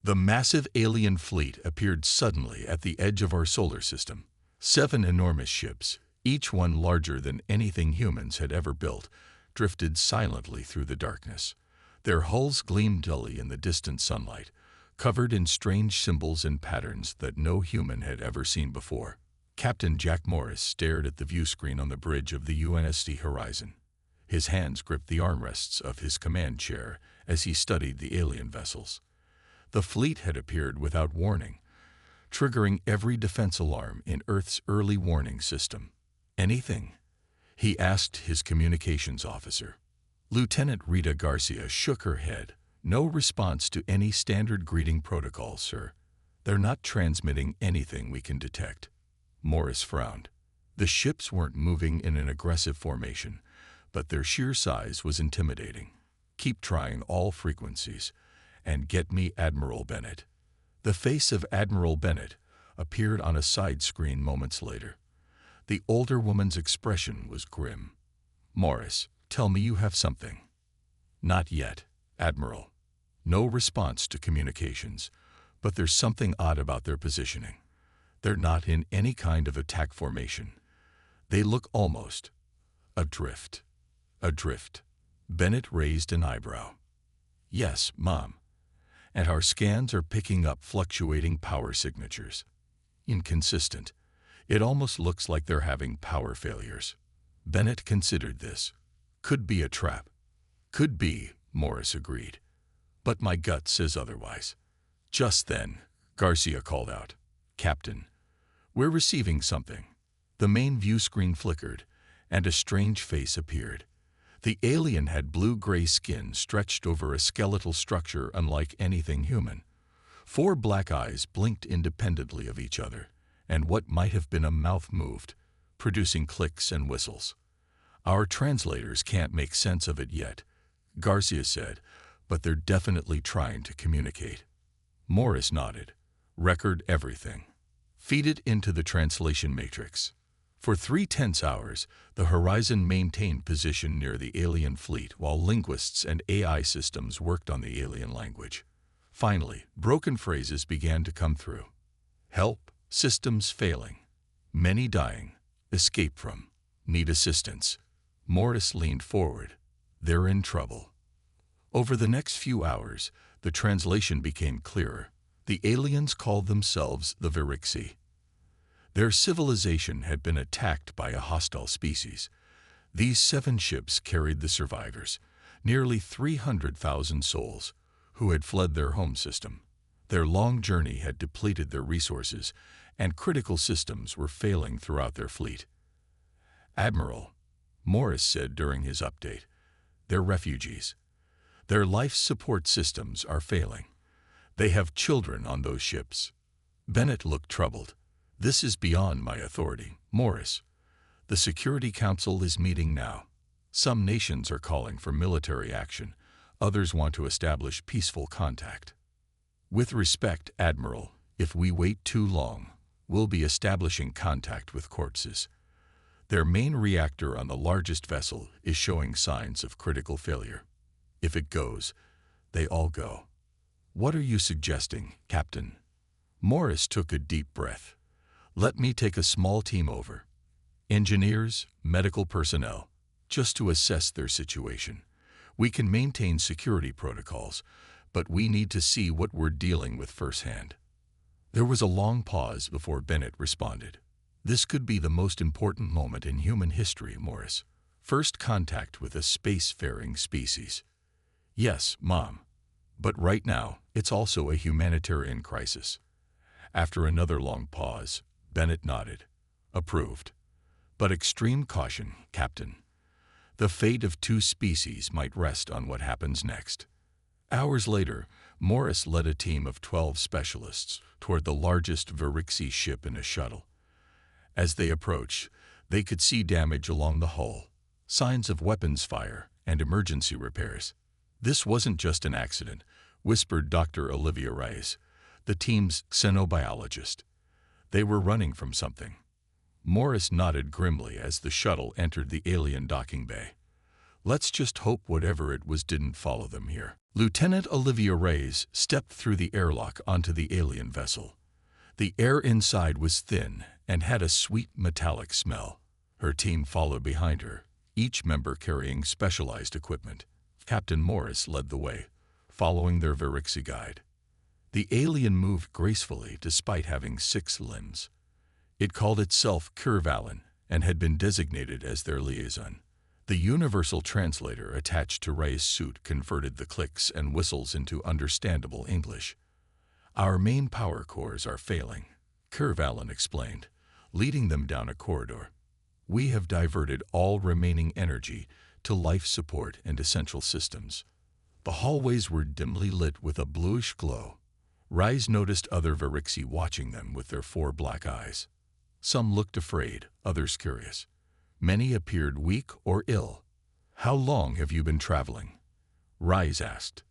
The massive alien fleet appeared suddenly at the edge of our solar system. 7 enormous ships, each one larger than anything humans had ever built, drifted silently through the darkness. Their hulls gleamed dully in the distant sunlight, covered in strange symbols and patterns that no human had ever seen before. Captain Jack Morris stared at the view screen on the bridge of the UNSC Horizon. His hands gripped the armrests of his command chair as he studied the alien vessels. The fleet had appeared without warning, triggering every defense alarm in Earth's early warning system. "Anything?" he asked his communications officer. Lieutenant Rita Garcia shook her head. "No response to any standard greeting protocol, sir. They're not transmitting anything we can detect." Morris frowned. The ships weren't moving in an aggressive formation, but their sheer size was intimidating. "Keep trying all frequencies, and get me Admiral Bennett." The face of Admiral Bennett appeared on a side screen moments later. The older woman's expression was grim. "Morris, tell me you have something." "Not yet, Admiral. No response to communications, but there's something odd about their positioning. They're not in any kind of attack formation. They look almost adrift." "Adrift?" Bennett raised an eyebrow. "Yes, Mom. And our scans are picking up fluctuating power signatures. Inconsistent. It almost looks like they're having power failures." Bennett considered this. "Could be a trap." "Could be," Morris agreed. "But my gut says otherwise." Just then, Garcia called out, "Captain, we're receiving something." The main view screen flickered, and a strange face appeared. The alien had blue-gray skin stretched over a skeletal structure unlike anything human. 4 black eyes blinked independently of each other, and what might have been a mouth moved, producing clicks and whistles. "Our translators can't make sense of it yet," Garcia said, "but they're definitely trying to communicate." Morris nodded. "Record everything. Feed it into the translation matrix." For 3 tense hours, the Horizon maintained position near the alien fleet while linguists and AI systems worked on the alien language. Finally, broken phrases began to come through. "Help, systems failing. Many dying. Escape from. Need assistance." Morris leaned forward. "They're in trouble." Over the next few hours, the translation became clearer. The aliens called themselves the Virixi. Their civilization had been attacked by a hostile species. These 7 ships carried the survivors, nearly 300,000 souls, who had fled their home system. Their long journey had depleted their resources, and critical systems were failing throughout their fleet. "Admiral," Morris said during his update, "they're refugees. Their life support systems are failing. They have children on those ships." Bennett looked troubled. "This is beyond my authority, Morris. The Security Council is meeting now. Some nations are calling for military action. Others want to establish peaceful contact. With respect, Admiral, if we wait too long, we'll be establishing contact with corpses. Their main reactor on the largest vessel is showing signs of critical failure. If it goes, they all go." "What are you suggesting, Captain?" Morris took a deep breath. "Let me take a small team over. Engineers, medical personnel, just to assess their situation. We can maintain security protocols, but we need to see what we're dealing with firsthand." There was a long pause before Bennett responded. "This could be the most important moment in human history, Morris. First contact with a spacefaring species." "Yes, Mom. But right now, it's also a humanitarian crisis." After another long pause, Bennett nodded. "Approved. But extreme caution, Captain. The fate of 2 species might rest on what happens next." Hours later, Morris led a team of 12 specialists toward the largest Virixi ship in a shuttle. As they approached, they could see damage along the hull, signs of weapons fire, and emergency repairs. "This wasn't just an accident," whispered Dr. Olivia Reyes, the team's xenobiologist. "They were running from something." Morris nodded grimly as the shuttle entered the alien docking bay. Let's just hope whatever it was didn't follow them here. Lieutenant Olivia Reyes stepped through the airlock onto the alien vessel. The air inside was thin and had a sweet metallic smell. Her team followed behind her, each member carrying specialized equipment. Captain Morris led the way, following their Verixi guide. The alien moved gracefully despite having 6 limbs. It called itself Curvalin and had been designated as their liaison. The universal translator attached to Rey's suit converted the clicks and whistles into understandable English. Our main power cores are failing, Curvalin explained, leading them down a corridor. We have diverted all remaining energy to life support and essential systems. The hallways were dimly lit with a bluish glow. Reyes noticed other Verixi watching them with their 4 black eyes. Some looked afraid, others curious. Many appeared weak or ill. How long have you been traveling? Reyes asked.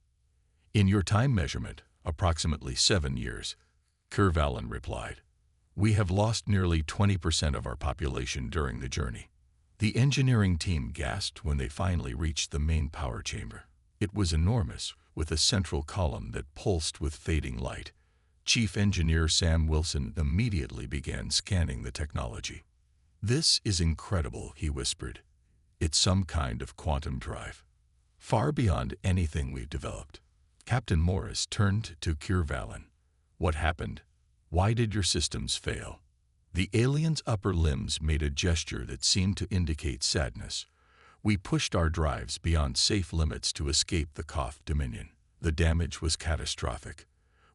In your time measurement, approximately 7 years, Curvalin replied. We have lost nearly 20% of our population during the journey. The engineering team gasped when they finally reached the main power chamber. It was enormous, with a central column that pulsed with fading light. Chief Engineer Sam Wilson immediately began scanning the technology. This is incredible, he whispered. It's some kind of quantum drive, far beyond anything we've developed. Captain Morris turned to Curvalin. What happened? Why did your systems fail? The alien's upper limbs made a gesture that seemed to indicate sadness. We pushed our drives beyond safe limits to escape the Koth Dominion. The damage was catastrophic.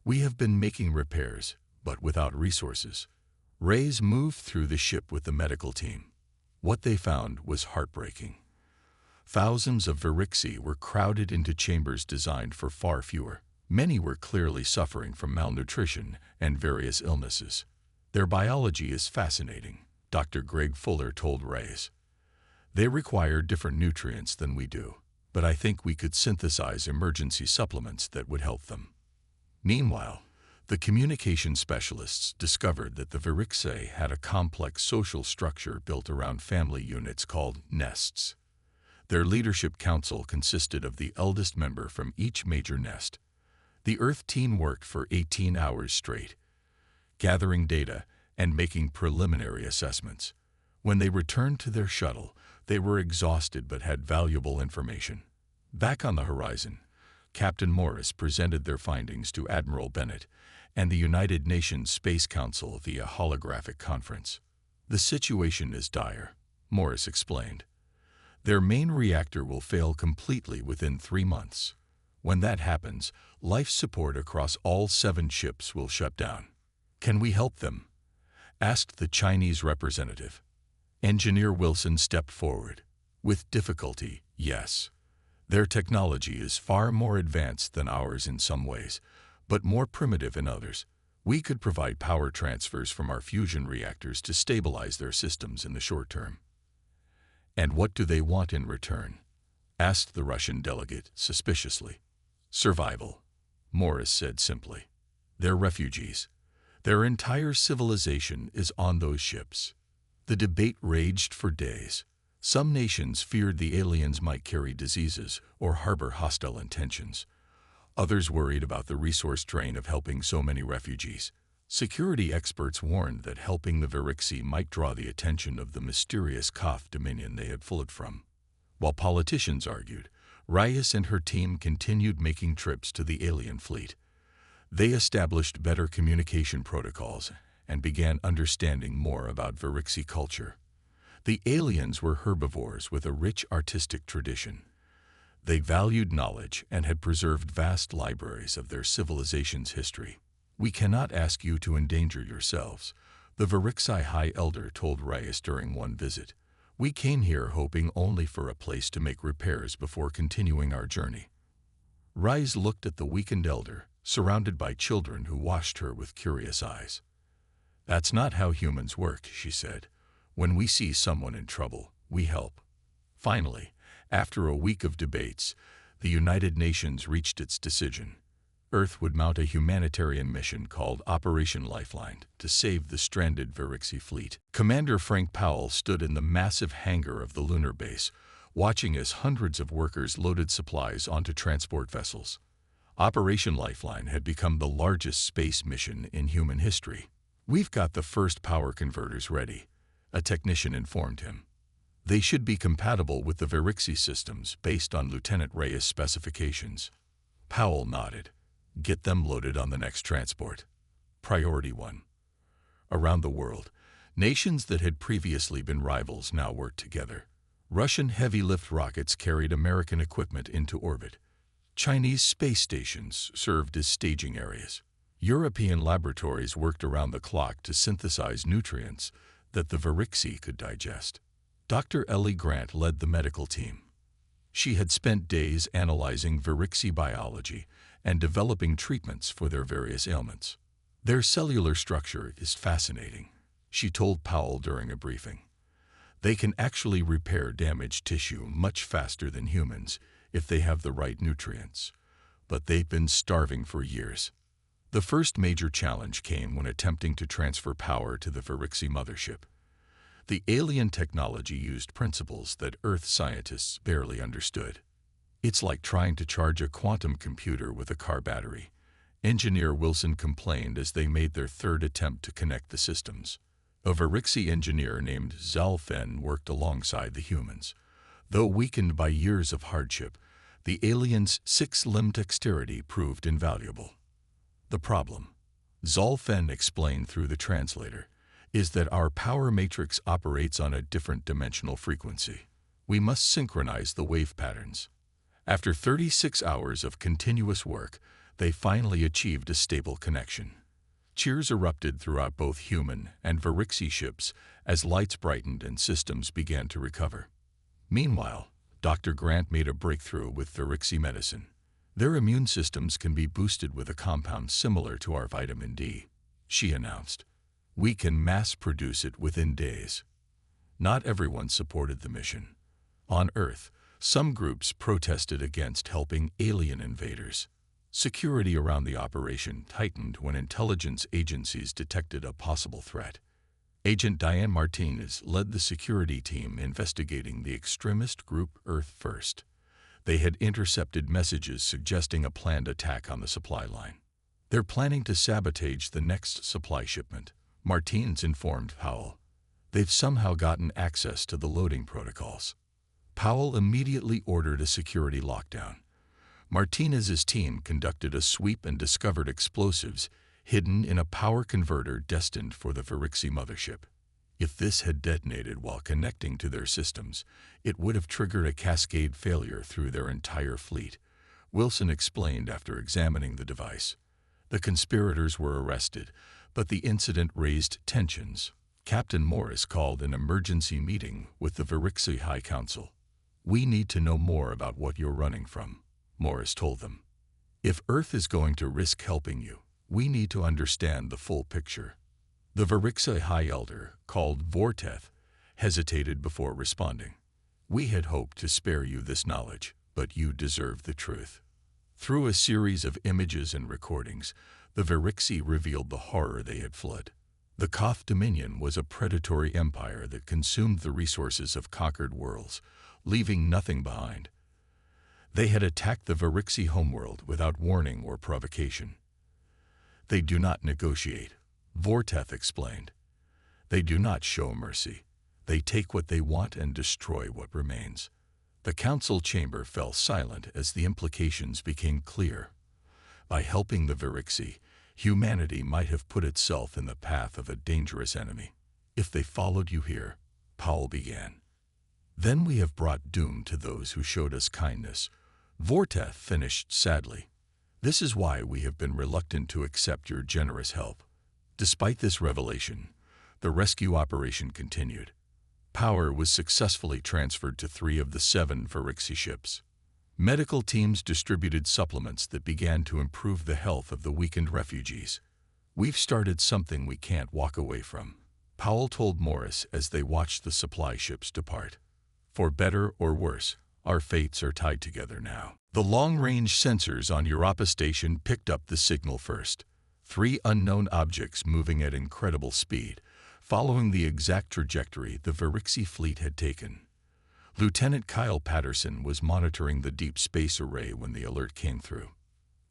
We have been making repairs, but without resources. Reyes moved through the ship with the medical team. What they found was heartbreaking. Thousands of Verixi were crowded into chambers designed for far fewer. Many were clearly suffering from malnutrition and various illnesses. Their biology is fascinating, Dr. Greg Fuller told Reyes. They require different nutrients than we do, but I think we could synthesize emergency supplements that would help them. Meanwhile, the communication specialists discovered that the Verixi had a complex social structure built around family units called nests. Their leadership council consisted of the eldest member from each major nest. The Earth team worked for 18 hours straight, gathering data and making preliminary assessments. When they returned to their shuttle, they were exhausted but had valuable information. Back on the horizon, Captain Morris presented their findings to Admiral Bennett and the United Nations Space Council via holographic conference. The situation is dire, Morris explained. Their main reactor will fail completely within 3 months. When that happens, life support across all 7 ships will shut down. Can we help them? Asked the Chinese representative. Engineer Wilson stepped forward. With difficulty, yes. Their technology is far more advanced than ours in some ways, but more primitive in others. We could provide power transfers from our fusion reactors to stabilize their systems in the short term. And what do they want in return? Asked the Russian delegate suspiciously. Survival, Morris said simply. They're refugees. Their entire civilization is on those ships. The debate raged for days. Some nations feared the aliens might carry diseases or harbor hostile intentions. Others worried about the resource drain of helping so many refugees. Security experts warned that helping the Verixi might draw the attention of the mysterious Koth Dominion they had fled from. While politicians argued, Reyes and her team continued making trips to the alien fleet. They established better communication protocols and began understanding more about Verixi culture. The aliens were herbivores with a rich artistic tradition. They valued knowledge and had preserved vast libraries of their civilization's history. We cannot ask you to endanger yourselves, the Verixi High Elder told Reyes during one visit. We came here hoping only for a place to make repairs before continuing our journey. Reyes looked at the weakened elder, surrounded by children who watched her with curious eyes. That's not how humans work, she said. When we see someone in trouble, we help. Finally, after a week of debates, the United Nations reached its decision. Earth would mount a humanitarian mission called Operation Lifeline to save the stranded Verixi fleet. Commander Frank Powell stood in the massive hangar of the lunar base, watching as hundreds of workers loaded supplies onto transport vessels. Operation Lifeline had become the largest space mission in human history. "We've got the first power converters ready," a technician informed him. "They should be compatible with the Virixi systems based on Lieutenant Reyes' specifications." Powell nodded. "Get them loaded on the next transport. Priority 1. Around the world, nations that had previously been rivals now worked together. Russian heavy-lift rockets carried American equipment into orbit. Chinese space stations served as staging areas. European laboratories worked around the clock to synthesize nutrients that the Virixi could digest. Dr. Ellie Grant led the medical team. She had spent days analyzing Virixi biology and developing treatments for their various ailments. "Their cellular structure is fascinating," she told Powell during a briefing. "They can actually repair damaged tissue much faster than humans if they have the right nutrients. But they've been starving for years." The first major challenge came when attempting to transfer power to the Virixi mothership. The alien technology used principles that Earth scientists barely understood. "It's like trying to charge a quantum computer with a car battery," Engineer Wilson complained as they made their third attempt to connect the systems. A Virixi engineer named Zalfen worked alongside the humans. Though weakened by years of hardship, the aliens' six-limb dexterity proved invaluable. "The problem," Zalfen explained through the translator, "is that our power matrix operates on a different dimensional frequency. We must synchronize the wave patterns." After 36 hours of continuous work, they finally achieved a stable connection. Cheers erupted throughout both human and Virixi ships as lights brightened and systems began to recover. Meanwhile, Dr. Grant made a breakthrough with Virixi medicine. "Their immune systems can be boosted with a compound similar to our vitamin D," she announced. "We can mass-produce it within days." Not everyone supported the mission. On Earth, some groups protested against helping alien invaders. Security around the operation tightened when intelligence agencies detected a possible threat. Agent Diane Martinez led the security team investigating the extremist group Earth First. They had intercepted messages suggesting a planned attack on the supply line. "They're planning to sabotage the next supply shipment," Martinez informed Powell. "They've somehow gotten access to the loading protocols." Powell immediately ordered a security lockdown. Martinez's team conducted a sweep and discovered explosives hidden in a power converter destined for the Virixi mothership. If this had detonated while connecting to their systems, it would have triggered a cascade failure through their entire fleet, Wilson explained after examining the device. The conspirators were arrested, but the incident raised tensions. Captain Morris called an emergency meeting with the Virixi High Council. "We need to know more about what you're running from," Morris told them. "If Earth is going to risk helping you, we need to understand the full picture." The Virixi High Elder, called Vorteth, hesitated before responding. "We had hoped to spare you this knowledge, but you deserve the truth." Through a series of images and recordings, the Virixi revealed the horror they had fled. The Koth Dominion was a predatory empire that consumed the resources of conquered worlds, leaving nothing behind. They had attacked the Virixi homeworld without warning or provocation. "They do not negotiate," Vorteth explained. "They do not show mercy. They take what they want and destroy what remains." The council chamber fell silent as the implications became clear. By helping the Virixi, humanity might have put itself in the path of a dangerous enemy. "If they followed you here," Powell began, "then we have brought doom to those who showed us kindness," Vorteth finished sadly. "This is why we have been reluctant to accept your generous help." Despite this revelation, the rescue operation continued. Power was successfully transferred to 3 of the 7 Virixi ships. Medical teams distributed supplements that began to improve the health of the weakened refugees. "We've started something we can't walk away from," Powell told Morris as they watched the supply ships depart. "For better or worse, our fates are tied together now." The long-range sensors on Europa Station picked up the signal first. 3 unknown objects moving at incredible speed, following the exact trajectory the Virixi fleet had taken. Lieutenant Kyle Patterson was monitoring the deep space array when the alert came through.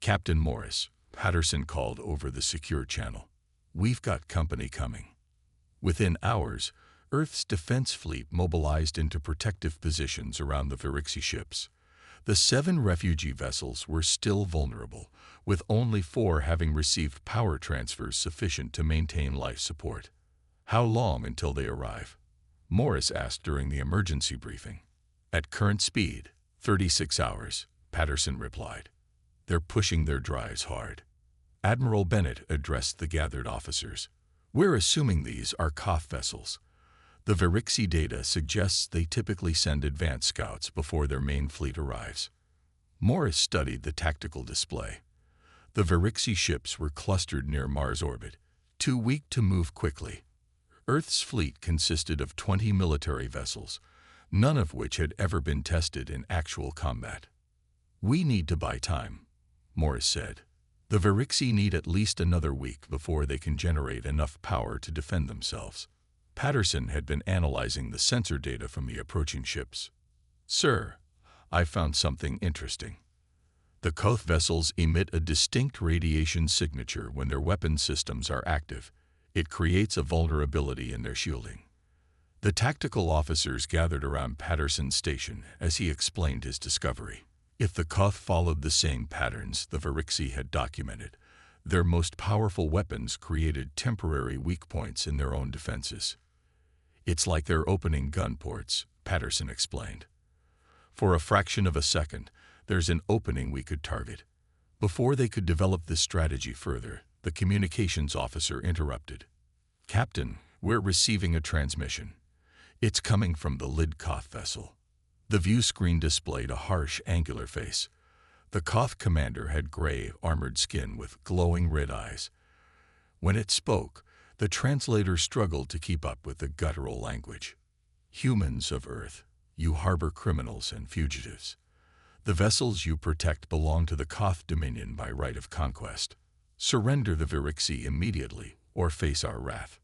"Captain Morris," Patterson called over the secure channel. "We've got company coming." Within hours, Earth's defense fleet mobilized into protective positions around the Virixi ships. The 7 refugee vessels were still vulnerable, with only 4 having received power transfers sufficient to maintain life support. "How long until they arrive?" Morris asked during the emergency briefing. "At current speed, 36 hours, Patterson replied. "They're pushing their drives hard." Admiral Bennett addressed the gathered officers. "We're assuming these are Koth vessels. The Virixi data suggests they typically send advance scouts before their main fleet arrives." Morris studied the tactical display. The Virixi ships were clustered near Mars' orbit, too weak to move quickly. Earth's fleet consisted of 20 military vessels, none of which had ever been tested in actual combat. "We need to buy time," Morris said. "The Virixi need at least another week before they can generate enough power to defend themselves." Patterson had been analyzing the sensor data from the approaching ships. "Sir, I found something interesting. The Koth vessels emit a distinct radiation signature when their weapon systems are active. It creates a vulnerability in their shielding." The tactical officers gathered around Patterson's station as he explained his discovery. If the Koth followed the same patterns the Virixi had documented, their most powerful weapons created temporary weak points in their own defenses. "It's like they're opening gun ports," Patterson explained. "For a fraction of a second, there's an opening we could target." Before they could develop this strategy further, the communications officer interrupted. "Captain, we're receiving a transmission. It's coming from the Lid Koth vessel." The view screen displayed a harsh, angular face. The Koth commander had gray, armored skin with glowing red eyes. When it spoke, the translator struggled to keep up with the guttural language. "Humans of Earth, you harbor criminals and fugitives. The vessels you protect belong to the Koth Dominion by right of conquest. Surrender the Virixi immediately, or face our wrath."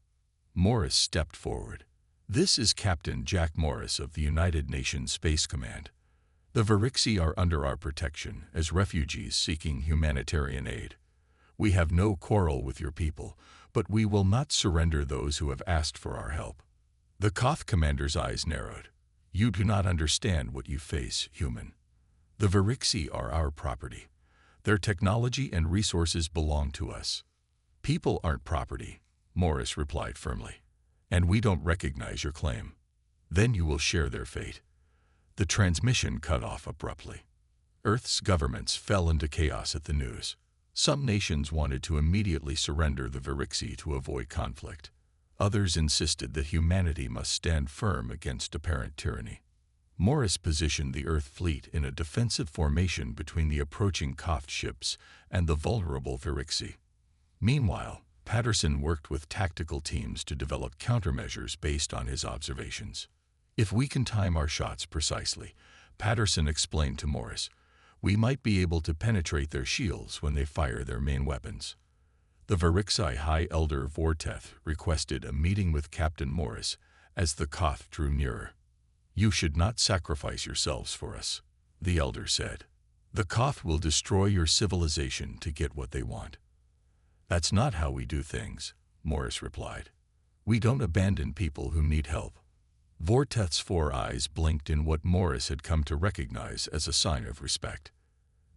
Morris stepped forward. "This is Captain Jack Morris of the United Nations Space Command. The Virixi are under our protection as refugees seeking humanitarian aid. We have no quarrel with your people, but we will not surrender those who have asked for our help." The Koth commander's eyes narrowed. "You do not understand what you face, human. The Virixi are our property. Their technology and resources belong to us." "People aren't property," Morris replied firmly. "And we don't recognize your claim. Then you will share their fate." The transmission cut off abruptly. Earth's governments fell into chaos at the news. Some nations wanted to immediately surrender the Virixi to avoid conflict. Others insisted that humanity must stand firm against apparent tyranny. Morris positioned the Earth fleet in a defensive formation between the approaching Koth ships and the vulnerable Virixi. Meanwhile, Patterson worked with tactical teams to develop countermeasures based on his observations. "If we can time our shots precisely," Patterson explained to Morris, "we might be able to penetrate their shields when they fire their main weapons." The Virixi High Elder Vorteth requested a meeting with Captain Morris as the Koth drew nearer. "You should not sacrifice yourselves for us," the Elder said. "The Koth will destroy your civilization to get what they want." "That's not how we do things," Morris replied. "We don't abandon people who need help." Vorteth's 4 eyes blinked in what Morris had come to recognize as a sign of respect.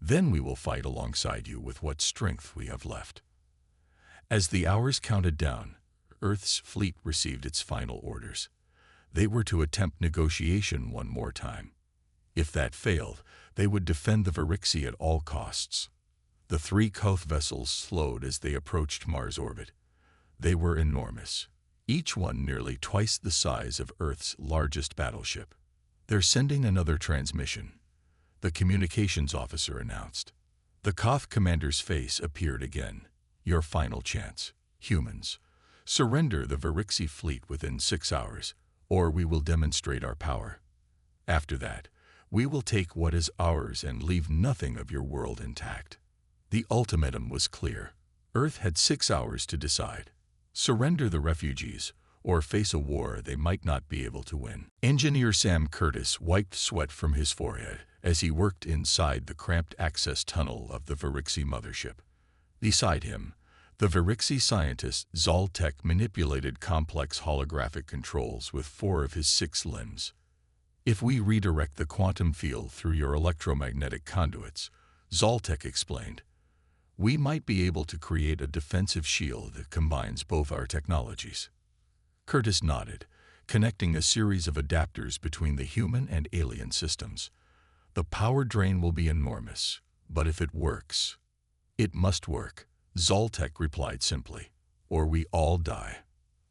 "Then we will fight alongside you with what strength we have left." As the hours counted down, Earth's fleet received its final orders. They were to attempt negotiation one more time. If that failed, they would defend the Virixi at all costs. The 3 Koth vessels slowed as they approached Mars' orbit. They were enormous, each one nearly twice the size of Earth's largest battleship. "They're sending another transmission," the communications officer announced. The Koth commander's face appeared again. "Your final chance, humans. Surrender the Virixi fleet within 6 hours, or we will demonstrate our power. After that, we will take what is ours and leave nothing of your world intact." The ultimatum was clear. Earth had 6 hours to decide. Surrender the refugees, or face a war they might not be able to win. Engineer Sam Curtis wiped sweat from his forehead as he worked inside the cramped access tunnel of the Virixi mothership. Beside him, the Virixi scientist Zoltek manipulated complex holographic controls with 4 of his 6 limbs. "If we redirect the quantum field through your electromagnetic conduits," Zoltek explained, "we might be able to create a defensive shield that combines both our technologies." Curtis nodded, connecting a series of adapters between the human and alien systems. "The power drain will be enormous, but if it works—" "It must work," Zoltek replied simply, "or we all die."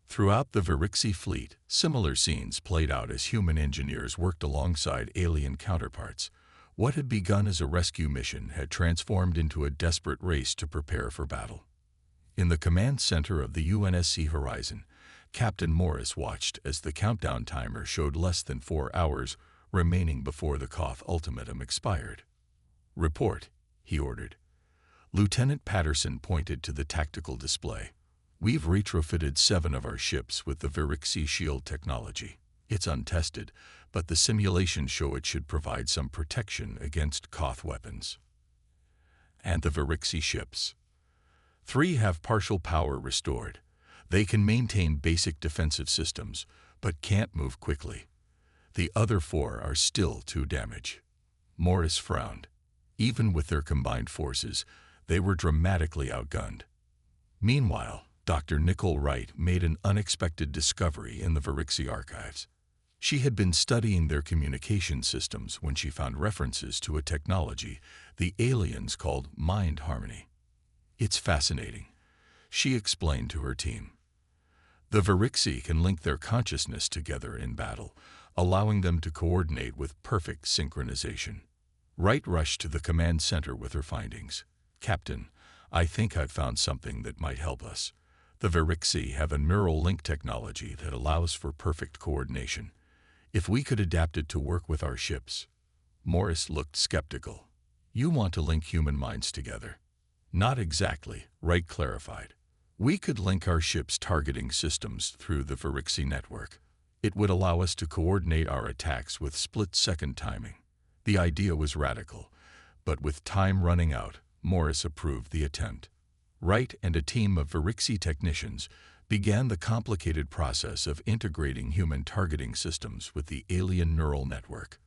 Throughout the Virixi fleet, similar scenes played out as human engineers worked alongside alien counterparts. What had begun as a rescue mission had transformed into a desperate race to prepare for battle. In the command center of the UNSC Horizon, Captain Morris watched as the countdown timer showed less than 4 hours remaining before the Koth ultimatum expired. "Report," he ordered. Lieutenant Patterson pointed to the tactical display. "We've retrofitted 7 of our ships with the Virixi shield technology. It's untested, but the simulations show it should provide some protection against Koth weapons." "And the Virixi ships?" 3 have partial power restored. They can maintain basic defensive systems, but can't move quickly. The other 4 are still too damaged." Morris frowned. Even with their combined forces, they were dramatically outgunned. Meanwhile, Dr. Nicole Wright made an unexpected discovery in the Virixi archives. She had been studying their communication systems when she found references to a technology the aliens called mind harmony. "It's fascinating," she explained to her team. "The Virixi can link their consciousness together in battle, allowing them to coordinate with perfect synchronization." Wright rushed to the command center with her findings. "Captain, I think I've found something that might help us. The Virixi have a neural link technology that allows for perfect coordination. If we could adapt it to work with our ships." Morris looked skeptical. "You want to link human minds together?" "Not exactly," Wright clarified. "We could link our ships' targeting systems through the Virixi network. It would allow us to coordinate our attacks with split-second timing." The idea was radical, but with time running out, Morris approved the attempt. Wright and a team of Virixi technicians began the complicated process of integrating human targeting systems with the alien neural network.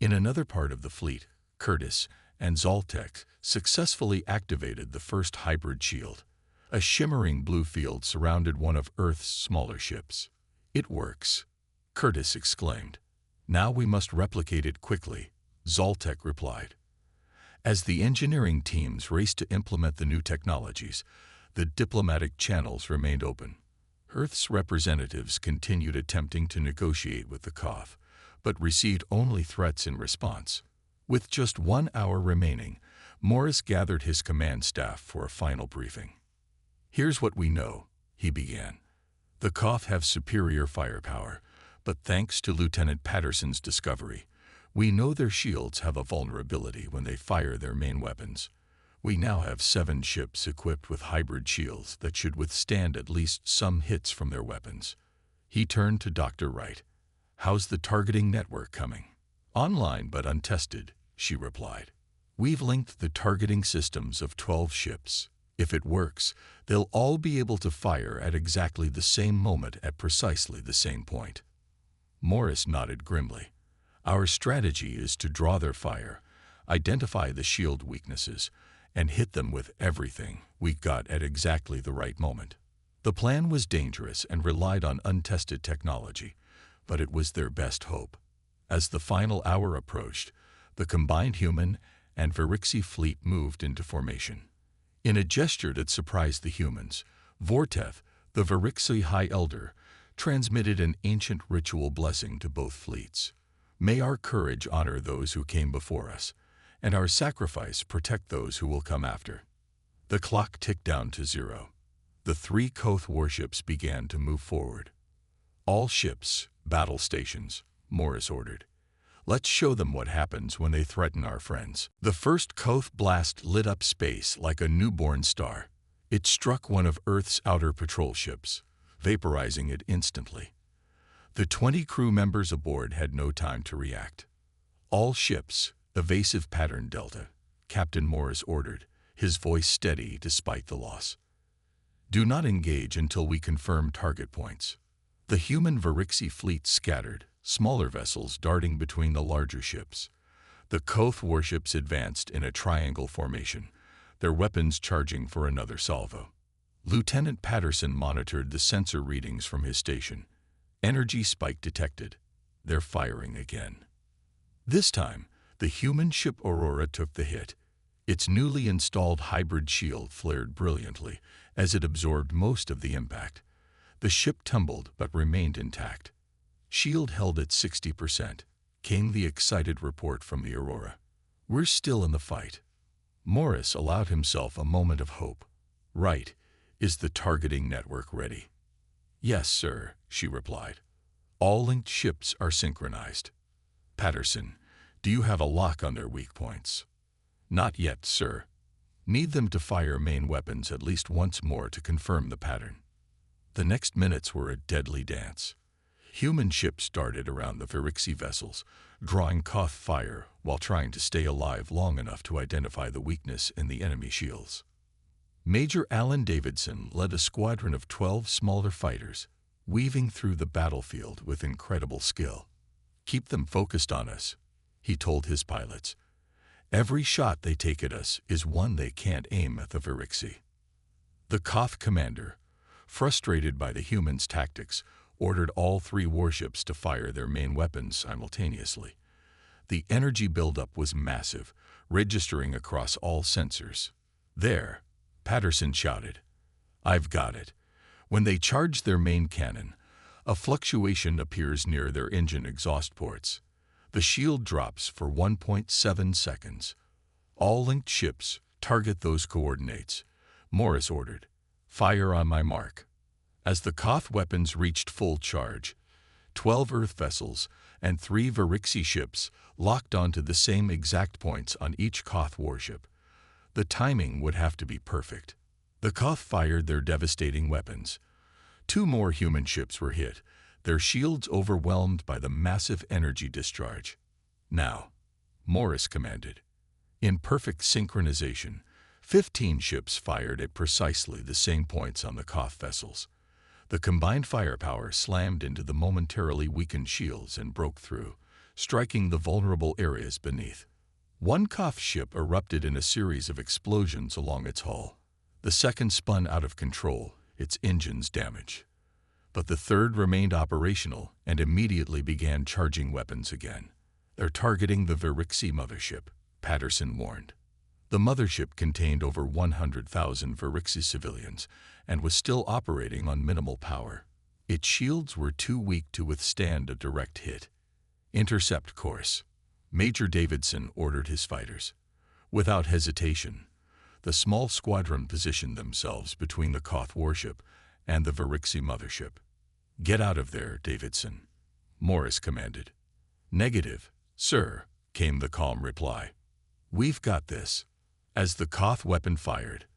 In another part of the fleet, Curtis and Zoltek successfully activated the first hybrid shield. A shimmering blue field surrounded one of Earth's smaller ships. "It works," Curtis exclaimed. "Now we must replicate it quickly," Zoltek replied. As the engineering teams raced to implement the new technologies, the diplomatic channels remained open. Earth's representatives continued attempting to negotiate with the Koth, but received only threats in response. With just 1 hour remaining, Morris gathered his command staff for a final briefing. "Here's what we know," he began. "The Koth have superior firepower, but thanks to Lieutenant Patterson's discovery, we know their shields have a vulnerability when they fire their main weapons. We now have 7 ships equipped with hybrid shields that should withstand at least some hits from their weapons." He turned to Dr. Wright. "How's the targeting network coming?" "Online but untested," she replied. "We've linked the targeting systems of 12 ships. If it works, they'll all be able to fire at exactly the same moment at precisely the same point." Morris nodded grimly. "Our strategy is to draw their fire, identify the shield weaknesses, and hit them with everything we got at exactly the right moment." The plan was dangerous and relied on untested technology, but it was their best hope. As the final hour approached, the combined human and Virixi fleet moved into formation. In a gesture that surprised the humans, Vorteth, the Virixi High Elder, transmitted an ancient ritual blessing to both fleets. "May our courage honor those who came before us, and our sacrifice protect those who will come after." The clock ticked down to 0. The 3 Koth warships began to move forward. "All ships, battle stations," Morris ordered. "Let's show them what happens when they threaten our friends." The first Koth blast lit up space like a newborn star. It struck one of Earth's outer patrol ships. vaporizing it instantly. The 20 crew members aboard had no time to react. "All ships, evasive pattern Delta," Captain Morris ordered, his voice steady despite the loss. "Do not engage until we confirm target points." The human Virixi fleet scattered, smaller vessels darting between the larger ships. The Koth warships advanced in a triangle formation, their weapons charging for another salvo. Lieutenant Patterson monitored the sensor readings from his station. Energy spike detected. They're firing again. This time, the human ship Aurora took the hit. Its newly installed hybrid shield flared brilliantly as it absorbed most of the impact. The ship tumbled but remained intact. "Shield held at 60%, came the excited report from the Aurora. "We're still in the fight." Morris allowed himself a moment of hope. "Right. Is the targeting network ready?" "Yes, sir," she replied. "All linked ships are synchronized." "Patterson, do you have a lock on their weak points?" "Not yet, sir. Need them to fire main weapons at least once more to confirm the pattern." The next minutes were a deadly dance. Human ships darted around the Virixi vessels, drawing Koth fire while trying to stay alive long enough to identify the weakness in the enemy shields. Major Alan Davidson led a squadron of 12 smaller fighters, weaving through the battlefield with incredible skill. "Keep them focused on us," he told his pilots. "Every shot they take at us is one they can't aim at the Virixi." The Koth commander, frustrated by the humans' tactics, ordered all 3 warships to fire their main weapons simultaneously. The energy buildup was massive, registering across all sensors. "There," Patterson shouted. "I've got it." When they charge their main cannon, a fluctuation appears near their engine exhaust ports. The shield drops for 1.7 seconds. "All linked ships, target those coordinates," Morris ordered. "Fire on my mark." As the Koth weapons reached full charge, 12 Earth vessels and 3 Virixi ships locked onto the same exact points on each Koth warship. The timing would have to be perfect. The Koth fired their devastating weapons. 2 more human ships were hit, their shields overwhelmed by the massive energy discharge. "Now," Morris commanded. In perfect synchronization, 15 ships fired at precisely the same points on the Koth vessels. The combined firepower slammed into the momentarily weakened shields and broke through, striking the vulnerable areas beneath. One Koth ship erupted in a series of explosions along its hull. The second spun out of control, its engines damaged. But the third remained operational and immediately began charging weapons again. "They're targeting the Virixi mothership," Patterson warned. The mothership contained over 100,000 Virixi civilians and was still operating on minimal power. Its shields were too weak to withstand a direct hit. "Intercept course," Major Davidson ordered his fighters. Without hesitation, the small squadron positioned themselves between the Koth warship and the Virixi mothership. "Get out of there, Davidson," Morris commanded. "Negative, sir," came the calm reply. "We've got this." As the Koth weapon fired,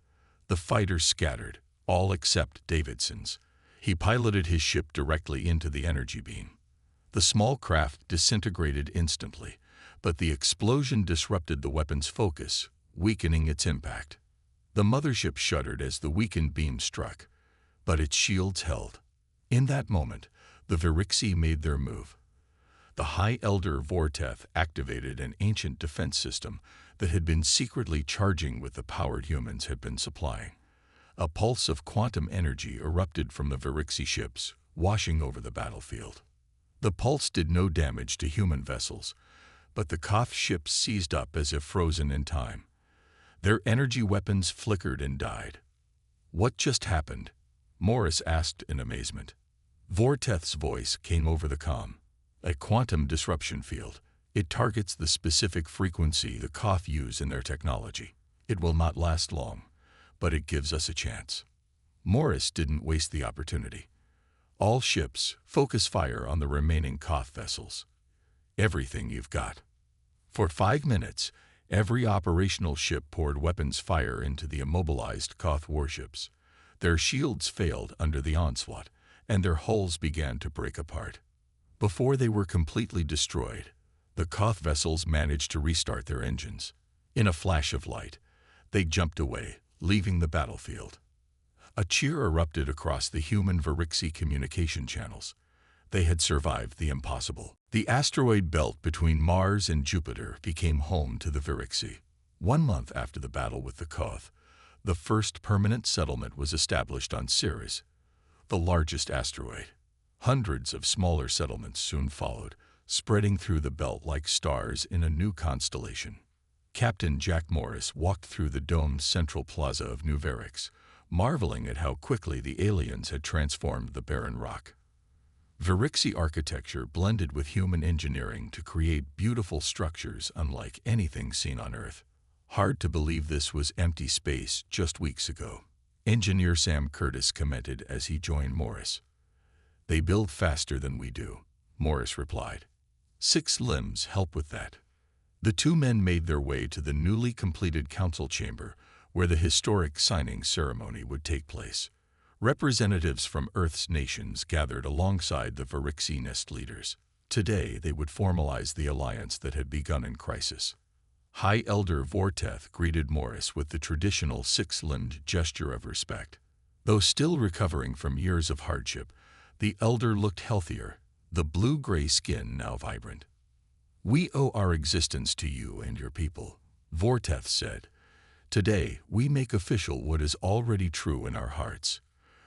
the fighters scattered, all except Davidson's. He piloted his ship directly into the energy beam. The small craft disintegrated instantly, but the explosion disrupted the weapon's focus, weakening its impact. The mothership shuddered as the weakened beam struck, but its shields held. In that moment, the Virixi made their move. The High Elder Vorteth activated an ancient defense system that had been secretly charging with the powered humans had been supplying. A pulse of quantum energy erupted from the Virixi ships, washing over the battlefield. The pulse did no damage to human vessels, but the Koth ships seized up as if frozen in time. Their energy weapons flickered and died. "What just happened?" Morris asked in amazement. Vorteth's voice came over the comm. "A quantum disruption field. It targets the specific frequency the Koth use in their technology. It will not last long, but it gives us a chance." Morris didn't waste the opportunity. "All ships, focus fire on the remaining Koth vessels. Everything you've got." For 5 minutes, every operational ship poured weapons fire into the immobilized Koth warships. Their shields failed under the onslaught, and their hulls began to break apart. Before they were completely destroyed, the Koth vessels managed to restart their engines. In a flash of light, they jumped away, leaving the battlefield. A cheer erupted across the human Virixi communication channels. They had survived the impossible. The asteroid belt between Mars and Jupiter became home to the Virixi. 1 month after the battle with the Koth, the first permanent settlement was established on Ceres, the largest asteroid. Hundreds of smaller settlements soon followed, spreading through the belt like stars in a new constellation. Captain Jack Morris walked through the domed central plaza of New Virix, marveling at how quickly the aliens had transformed the barren rock. Virixi architecture blended with human engineering to create beautiful structures unlike anything seen on Earth. Hard to believe this was empty space just weeks ago, engineer Sam Curtis commented as he joined Morris. "They build faster than we do," Morris replied. 6 limbs help with that. The two men made their way to the newly completed council chamber, where the historic signing ceremony would take place. Representatives from Earth's nations gathered alongside the Virixi nest leaders. Today, they would formalize the alliance that had begun in crisis. High Elder Vorteth greeted Morris with the traditional 6-limbed gesture of respect. Though still recovering from years of hardship, the elder looked healthier, the blue-gray skin now vibrant. "We owe our existence to you and your people," Vorteth said. "Today, we make official what is already true in our hearts.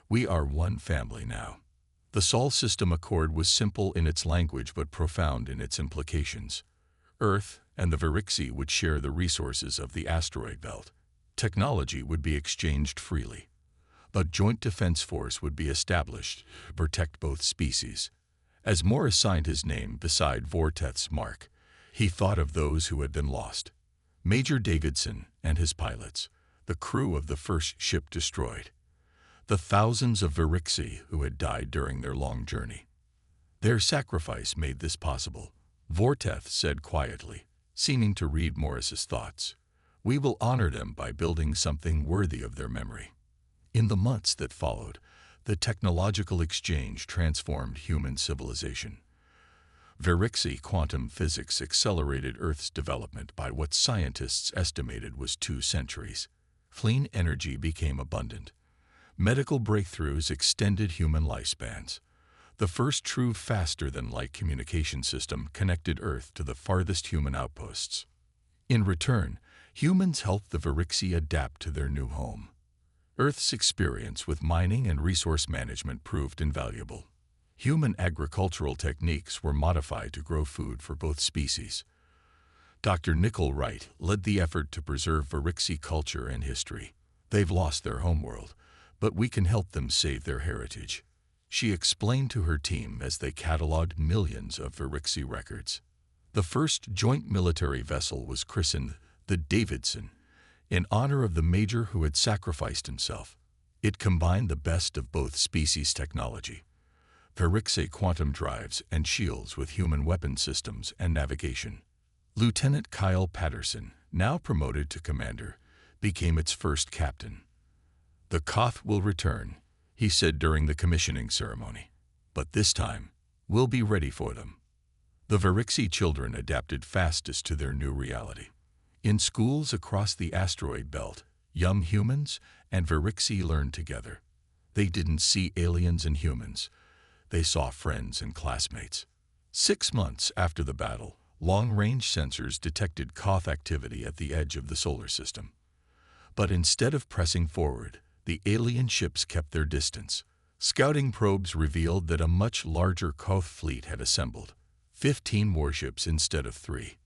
We are one family now." The Sol System Accord was simple in its language but profound in its implications. Earth and the Virixi would share the resources of the asteroid belt. Technology would be exchanged freely. A joint defense force would be established to protect both species. As Morris signed his name beside Vorteth's mark, he thought of those who had been lost. Major Davidson and his pilots, the crew of the first ship destroyed. The thousands of Virixi who had died during their long journey. Their sacrifice made this possible, Vorteth said quietly, seeming to read Morris's thoughts. "We will honor them by building something worthy of their memory." In the months that followed, the technological exchange transformed human civilization. Virixi quantum physics accelerated Earth's development by what scientists estimated was 2 centuries. Clean energy became abundant. Medical breakthroughs extended human lifespans. The first true faster-than-light communication system connected Earth to the farthest human outposts. In return, humans helped the Virixi adapt to their new home. Earth's experience with mining and resource management proved invaluable. Human agricultural techniques were modified to grow food for both species. Dr. Nicole Wright led the effort to preserve Virixi culture and history. "They've lost their homeworld, but we can help them save their heritage," she explained to her team as they cataloged millions of Virixi records. The first joint military vessel was christened the Davidson, in honor of the major who had sacrificed himself. It combined the best of both species' technology, Virixi quantum drives and shields with human weapon systems and navigation. Lieutenant Kyle Patterson, now promoted to commander, became its first captain. "The Koth will return," he said during the commissioning ceremony. "But this time, we'll be ready for them." The Virixi children adapted fastest to their new reality. In schools across the asteroid belt, young humans and Virixi learned together. They didn't see aliens and humans. They saw friends and classmates. 6 months after the battle, long-range sensors detected Koth activity at the edge of the solar system. But instead of pressing forward, the alien ships kept their distance. Scouting probes revealed that a much larger Koth fleet had assembled, 15 warships instead of 3.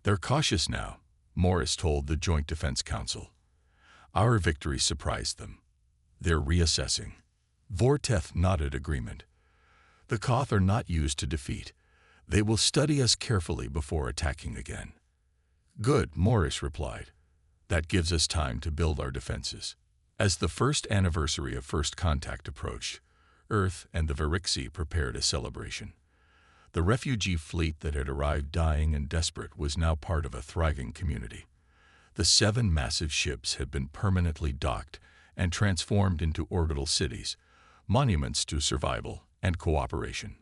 "They're cautious now," Morris told the Joint Defense Council. "Our victory surprised them. They're reassessing." Vorteth nodded agreement. "The Koth are not used to defeat. They will study us carefully before attacking again." "Good," Morris replied. "That gives us time to build our defenses." As the first anniversary of First Contact approached, Earth and the Virixi prepared a celebration. The refugee fleet that had arrived dying and desperate was now part of a thriving community. The 7 massive ships had been permanently docked and transformed into orbital cities, monuments to survival and cooperation.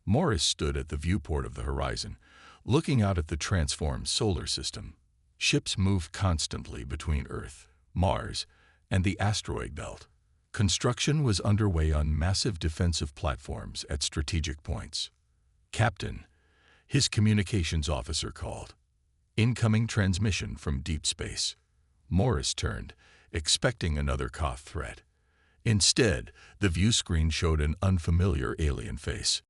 Morris stood at the viewport of the horizon, looking out at the transformed solar system. Ships moved constantly between Earth, Mars, and the asteroid belt. Construction was underway on massive defensive platforms at strategic points. "Captain," his communications officer called. "Incoming transmission from deep space." Morris turned, expecting another cough threat. Instead, the view screen showed an unfamiliar alien face.